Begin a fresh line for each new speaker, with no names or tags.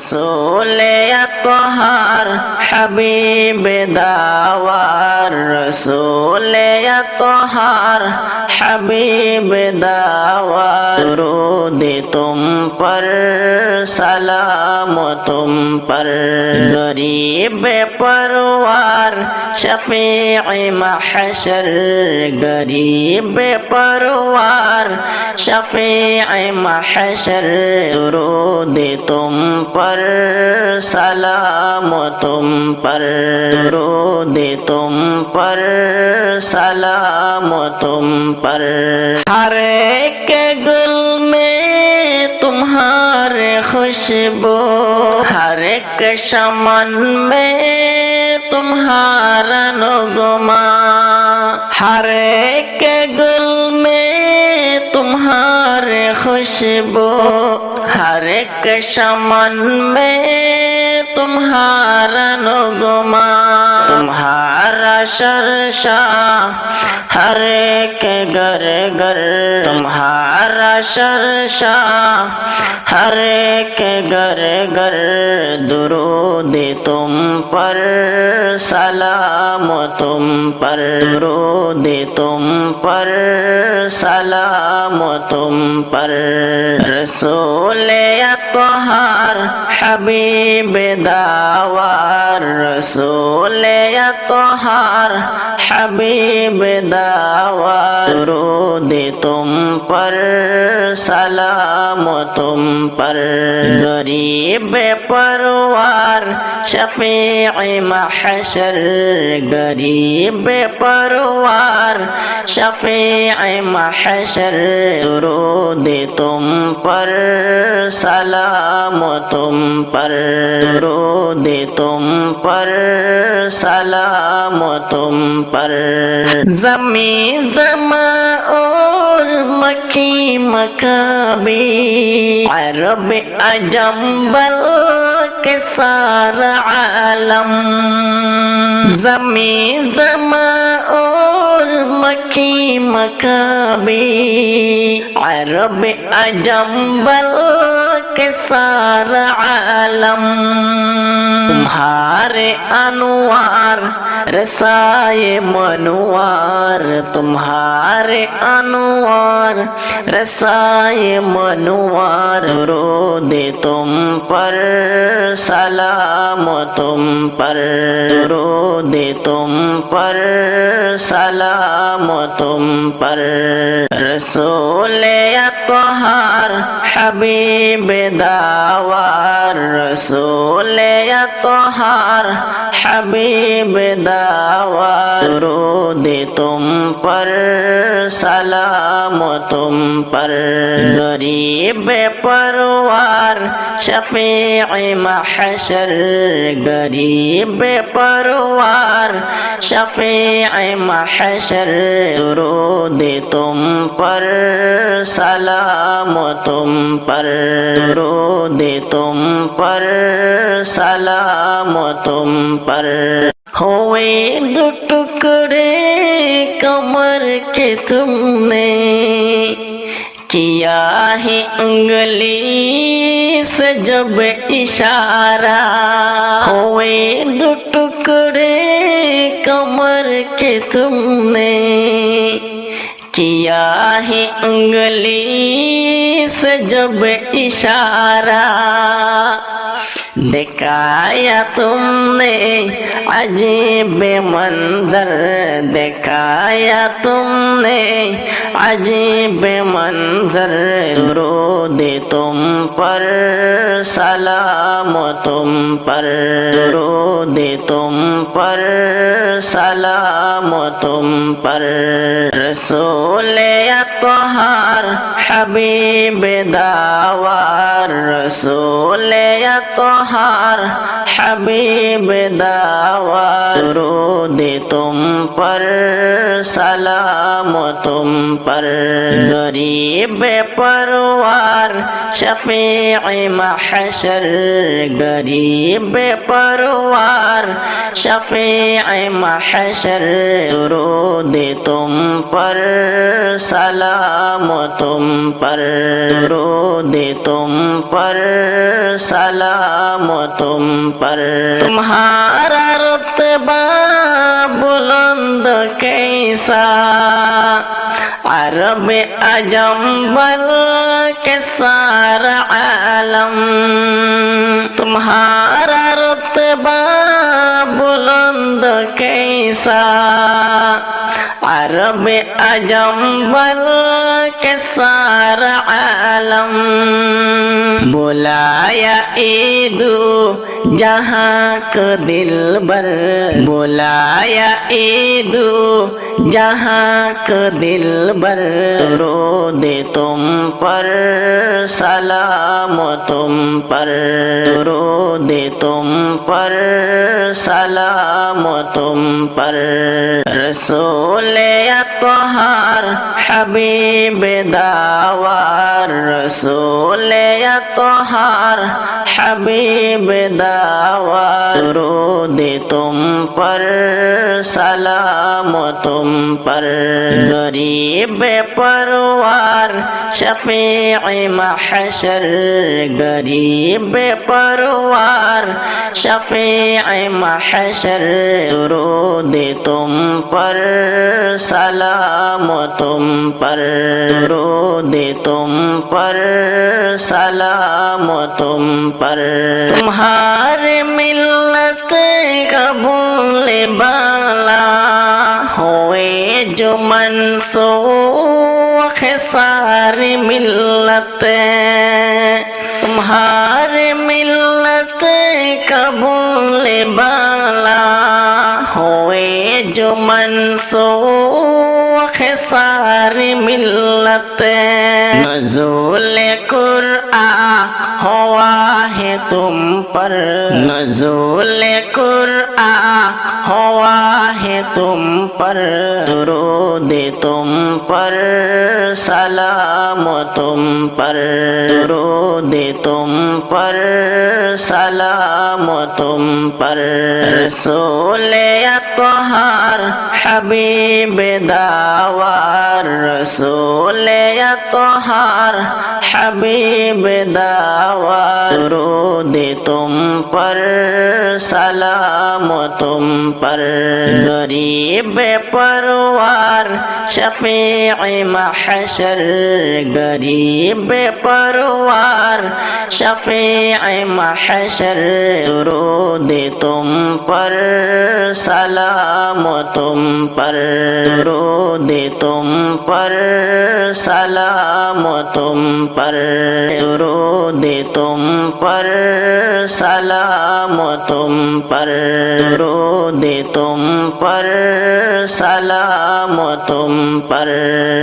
रसूल अतहर हबीब दावर रसूल अतहर हबीब दावर दुरूद तुम पर सलाम तुम पर गरीब परवार शफीए महशर गरीब परवार शफीए महशर दुरूद तुम पर सलाम तुम पर दुरूद तुम पर सलाम तुम पर हर एक गुल में तुम्हारे खुशबू हर एक चमन में तुम्हारा नुगमा हर एक गुल में तुम्हारे खुशबू हर एक चमन में तुम्हारा नुगमा तुम्हारा शर्षा हर एक घर घर तुम्हारा शर्षा हर एक घर घर दुरूद तुम पर सलाम तुम पर दुरूद तुम पर सलाम तुम पर रसूल अतहर हबीब दावर रसूल अतहर हबीब दावर दुरूद तुम पर सलाम तुम पर गरीब परवार शफीए महशर गरीब परवार शफीए महशर दुरूद तुम पर सलाम तुम पर दुरूद तुम पर सलाम तुम पर ज़मीन ज़मा और मक्की मकाबी अरब अजम बल के सारा आलम ज़मीन ज़मा और मक्की मकाबी अरब अजम बल के सारा आलम तुम्हारे अनवार रसाए मनवार तुम्हारे अनवार रसाए मनवार दुरूद तुम पर सलाम तुम पर दुरूद तुम पर सलाम तुम पर रसूल अतहर हबीब दावर रसूल अतहर हबीब दावर दुरूद तुम पर सलाम तुम पर गरीब परवार शफीए महशर गरीब परवार शफीए महशर दुरूद तुम पर सलाम तुम पर दुरूद तुम पर सलाम तुम पर हुए दो टुकड़े कमर के तुमने किया है उंगली से जब इशारा हुए दो टुकड़े कमर के तुमने किया है उंगली से जब इशारा दिखाया तुमने अजीब मंजर दिखाया तुमने अजीब मंजर दुरूद तुम पर सलाम तुम पर दुरूद तुम पर सलाम तुम पर रसूल अतहर हबीब दावर रसूल अतहर हबीब दावर दुरूद तुम पर सलाम तुम पर गरीब परवार शफीए महशर गरीब परवार शफीए महशर दुरूद तुम पर सलाम तुम पर, दुरूद तुम पर, सलाम तुम पर। तुम्हारा रुतबा बुलंद कैसा, अरब अजम बल के सारा आलम। तुम्हारा रुतबा बुलंद कैसा, अरब अजम बल के सारा आलम। बुलाया ईदू जहाँ को दिलबर, बुलाया ईदू जहाँ को दिलबर। दुरूद तुम पर, सलाम तुम पर, दुरूद तुम पर, सलाम तुम पर। रसूल अत्हर हबीब दावार, रसूल अत्हर हबीब दावार। दुरूद तुम पर, सलाम तुम पर। गरीब परवार शफीए महशर, गरीब परवार शफीए महशर। दुरूद तुम पर, सलाम तुम पर, दुरूद तुम पर, सलाम तुम पर। तुम्हारे मिल्लत कबूल बाला हुए जो मनसूख सारी मिल्लत। तुम्हारे मिल्लत कबूल बाला हुए जो मनसूख सारी मिल्लत। नज़ूल कुरआन हुआ है तुम पर, नज़ूल कुरआन हुआ है तुम पर। दुरूद तुम पर, सलाम तुम पर, दुरूद तुम पर, सलाम तुम पर। रसूल अत्हर हबीब दावार, रसूल अत्हर हबीब दावार। दुरूद तुम पर, सलाम तुम पर। गरीब परवार शफीए महशर, गरीब परवार शफीए महशर। दुरूद तुम पर, सलाम तुम पर, दुरूद तुम पर, सलाम तुम पर, दुरूद तुम पर, सलाम तुम पर, दुरूद तुम पर, सलाम तुम पर।